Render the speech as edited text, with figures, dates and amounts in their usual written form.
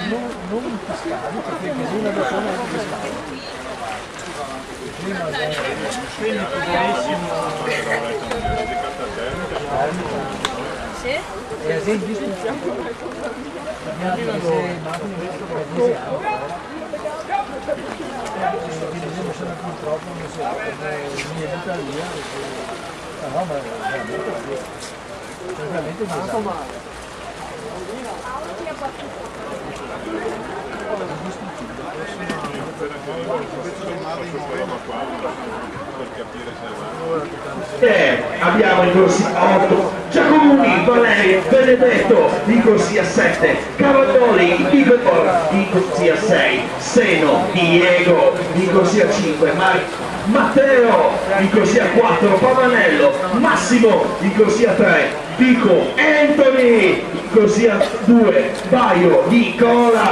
non fiscali, perché così una persona è fiscale. Prima quindi Sì? è indispensabile. Abbiamo delle macchine per 10 anni. Quindi sono purtroppo non so, mi è venuta via perché no, ma veramente disastro. Abbiamo in corsia 8 Giacomuni, Valeri, Benedetto in corsia 7, Cavagnoli, Igor in corsia 6, Seno, Diego in corsia 5, Matteo in corsia 4, Pavanello, Massimo in corsia 3, Pico, Anthony in corsia 2, Baio, Nicola